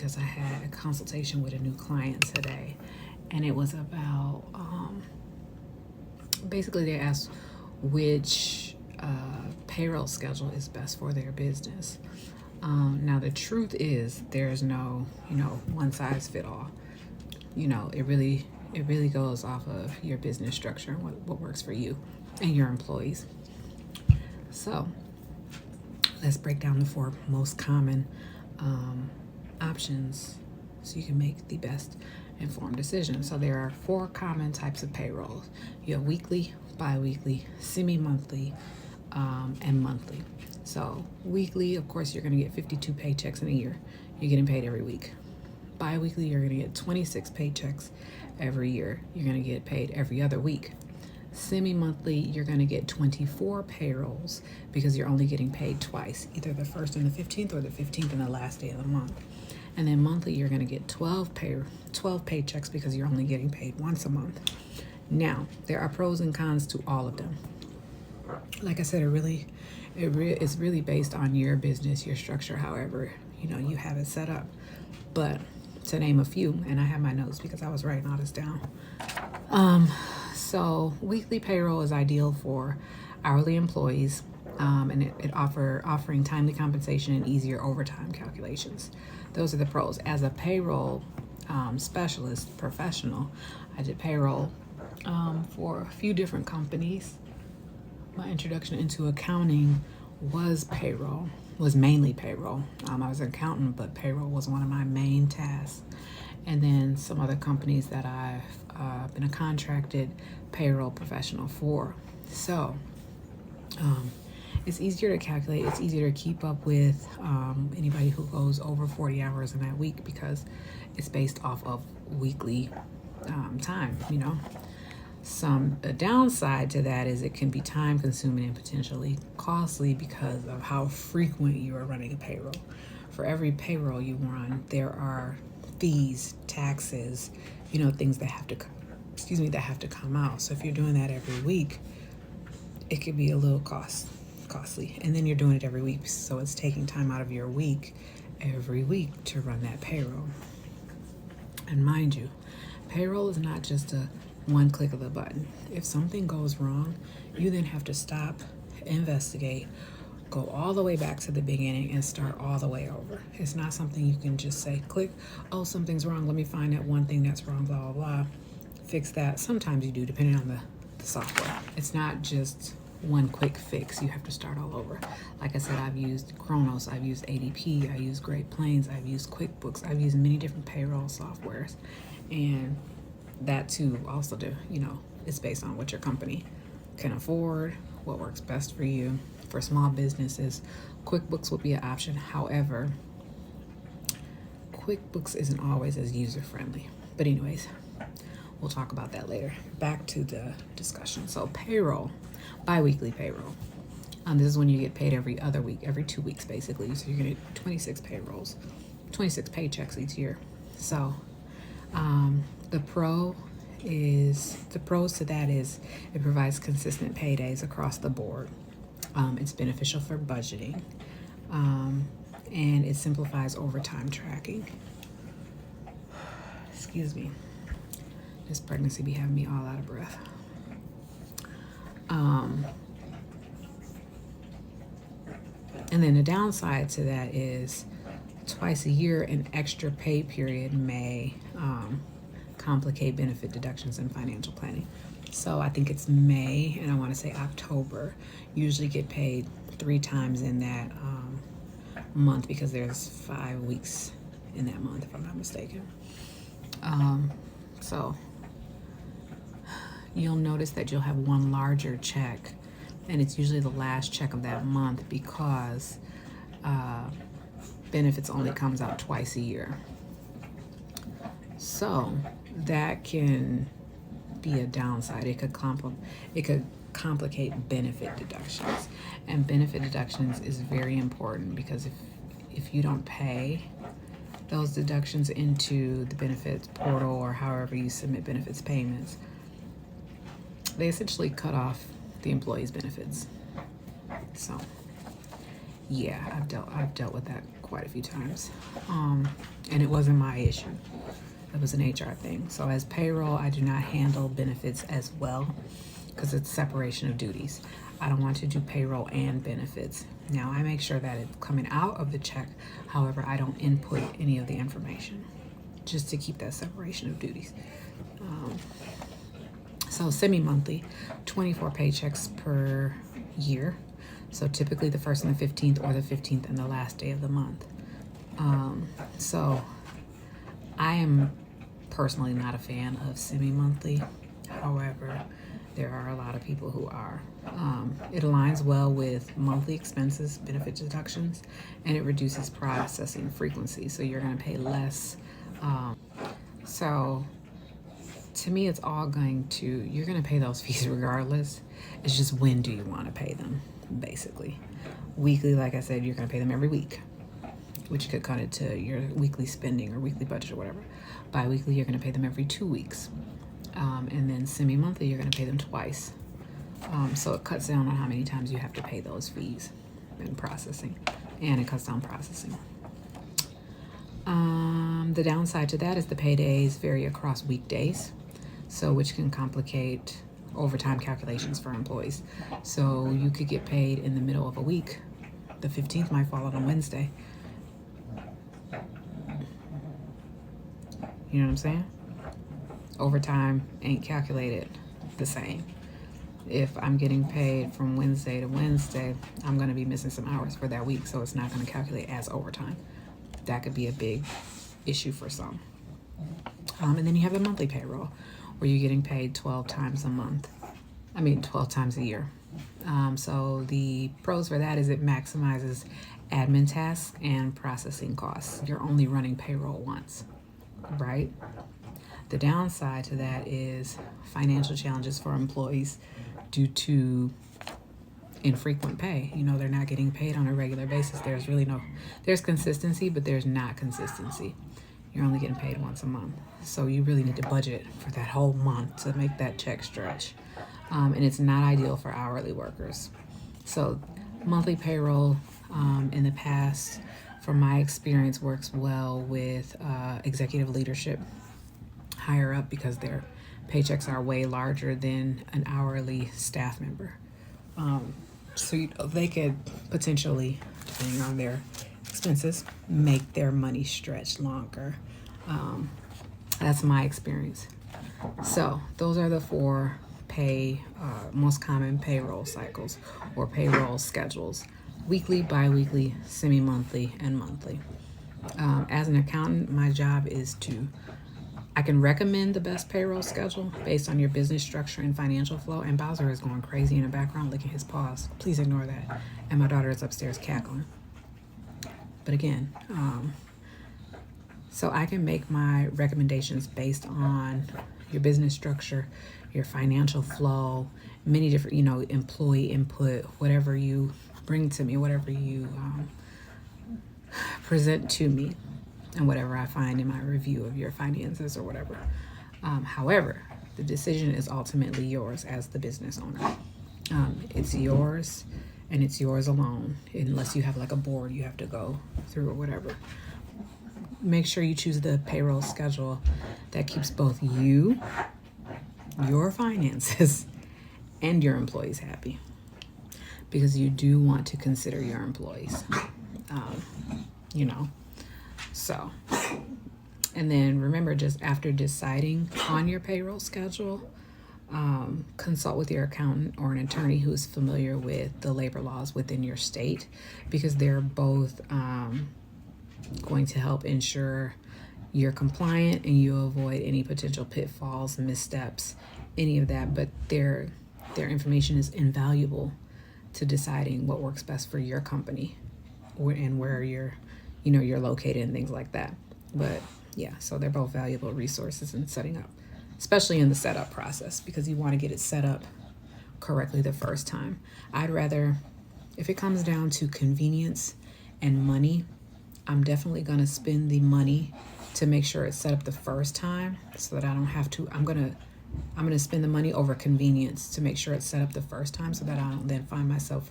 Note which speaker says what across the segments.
Speaker 1: because I had a consultation with a new client today, and it was about basically they asked which payroll schedule is best for their business. Now the truth is there's no one size fit all. It really goes off of your business structure and what works for you and your employees. So let's break down the 4 most common options so you can make the best informed decision. So there are 4 common types of payrolls. You have weekly, bi-weekly, semi-monthly, and monthly. So weekly, of course, you're going to get 52 paychecks in a year. You're getting paid every week. Bi-weekly, you're going to get 26 paychecks every year. You're going to get paid every other week. Semi-monthly, you're going to get 24 payrolls because you're only getting paid twice, either the 1st and the 15th or the 15th and the last day of the month. And then monthly, you're going to get 12 paychecks because you're only getting paid once a month. Now, there are pros and cons to all of them. Like I said, it's really based on your business, your structure, however you have it set up. But to name a few, and I have my notes because I was writing all this down. So weekly payroll is ideal for hourly employees, and it offering timely compensation and easier overtime calculations. Those are the pros. As a payroll specialist professional, I did payroll for a few different companies. My introduction into accounting was mainly payroll. I was an accountant, but payroll was one of my main tasks. And then some other companies that I've been a contracted payroll professional for. So it's easier to calculate. It's easier to keep up with anybody who goes over 40 hours in that week because it's based off of weekly time, A downside to that is it can be time consuming and potentially costly because of how frequent you are running a payroll. For every payroll you run, there are fees, taxes, things that have to come out. So if you're doing that every week, it could be a little costly. And then you're doing it every week, so it's taking time out of your week every week to run that payroll. And mind you, payroll is not just a one click of the button. If something goes wrong, you then have to stop, investigate, go all the way back to the beginning and start all the way over. It's not something you can just say, click, oh, something's wrong. Let me find that one thing that's wrong, blah, blah, blah. Fix that. Sometimes you do, depending on the software. It's not just one quick fix. You have to start all over. Like I said, I've used Kronos, I've used ADP, I use Great Plains, I've used QuickBooks, I've used many different payroll softwares. And that too also it's based on what your company can afford, what works best for you. For small businesses, QuickBooks would be an option. However, QuickBooks isn't always as user-friendly. But anyways, we'll talk about that later. Back to the discussion. So payroll, bi-weekly payroll. This is when you get paid every other week, every 2 weeks basically. So you're going to get 26 paychecks each year. So the pros to that is it provides consistent paydays across the board. It's beneficial for budgeting, and it simplifies overtime tracking. Excuse me. This pregnancy be having me all out of breath. And then the downside to that is twice a year, an extra pay period may complicate benefit deductions and financial planning. So I think it's May and I want to say October. Usually get paid 3 times in that month because there's 5 weeks in that month, if I'm not mistaken. So you'll notice that you'll have one larger check, and it's usually the last check of that month because benefits only comes out twice a year. So that can be a downside. It could complicate benefit deductions, and benefit deductions is very important because if you don't pay those deductions into the benefits portal or however you submit benefits payments, they essentially cut off the employee's benefits. So yeah, I've dealt with that quite a few times. And it wasn't my issue. It was an HR thing. So as payroll, I do not handle benefits as well because it's separation of duties. I don't want to do payroll and benefits. Now, I make sure that it's coming out of the check. However, I don't input any of the information just to keep that separation of duties. So semi-monthly, 24 paychecks per year. So typically the 1st and the 15th, or the 15th and the last day of the month. So I am personally not a fan of semi-monthly. However, there are a lot of people who are. It aligns well with monthly expenses, benefit deductions, and it reduces processing frequency. So you're going to pay less. So to me, it's all you're going to pay those fees regardless. It's just when do you want to pay them, basically. Weekly, like I said, you're going to pay them every week, which could cut it to your weekly spending or weekly budget or whatever. Bi-weekly, you're going to pay them every 2 weeks. And then semi-monthly, you're going to pay them twice. So it cuts down on how many times you have to pay those fees and processing, and it cuts down processing. The downside to that is the paydays vary across weekdays, so which can complicate overtime calculations for employees. So you could get paid in the middle of a week. The 15th might fall on a Wednesday. You know what I'm saying? Overtime ain't calculated the same. If I'm getting paid from Wednesday to Wednesday, I'm going to be missing some hours for that week, so it's not going to calculate as overtime. That could be a big issue for some. And then you have the monthly payroll, where you're getting paid 12 times a year. So the pros for that is it maximizes admin tasks and processing costs. You're only running payroll once, right? The downside to that is financial challenges for employees due to infrequent pay. They're not getting paid on a regular basis. There's consistency, but there's not consistency. You're only getting paid once a month. So you really need to budget for that whole month to make that check stretch. And it's not ideal for hourly workers. So monthly payroll in the past, from my experience, works well with executive leadership higher up because their paychecks are way larger than an hourly staff member. So they could potentially, depending on their expenses, make their money stretch longer. That's my experience. So those are the 4 most common payroll cycles or payroll schedules: weekly, bi-weekly, semi-monthly, and monthly. As an accountant, my job is I can recommend the best payroll schedule based on your business structure and financial flow. And Bowser is going crazy in the background, licking his paws. Please ignore that. And my daughter is upstairs cackling. But again, so I can make my recommendations based on your business structure, your financial flow, many different, employee input, whatever you bring to me, whatever you present to me, and whatever I find in my review of your finances or whatever. However, the decision is ultimately yours as the business owner. It's yours, and it's yours alone, unless you have like a board you have to go through or whatever. Make sure you choose the payroll schedule that keeps both you, your finances, and your employees happy, because you do want to consider your employees. So, and then remember, just after deciding on your payroll schedule, consult with your accountant or an attorney who's familiar with the labor laws within your state, because they're both going to help ensure you're compliant and you avoid any potential pitfalls, missteps, any of that. But their information is invaluable to deciding what works best for your company and where you're located and things like that. But yeah, so they're both valuable resources in setting up, especially in the setup process, because you want to get it set up correctly the first time. I'd rather, if it comes down to convenience and money, I'm definitely going to spend the money to make sure it's set up the first time so that I don't have to. I'm going to spend the money over convenience to make sure it's set up the first time so that I don't then find myself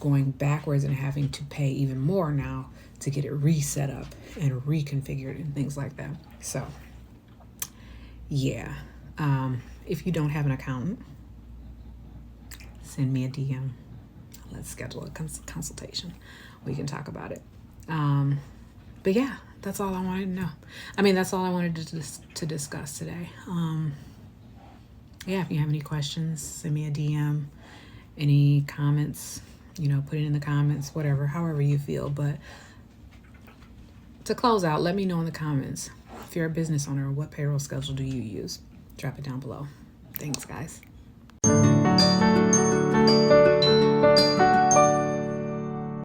Speaker 1: going backwards and having to pay even more now to get it reset up and reconfigured and things like that. So yeah, if you don't have an accountant, send me a DM. Let's schedule a consultation. We can talk about it. But yeah, that's all I wanted to know. I mean, that's all I wanted to discuss today. Yeah, if you have any questions, send me a DM. Any comments, put it in the comments, whatever, however you feel. But to close out, let me know in the comments, if you're a business owner, what payroll schedule do you use? Drop it down below. Thanks, guys.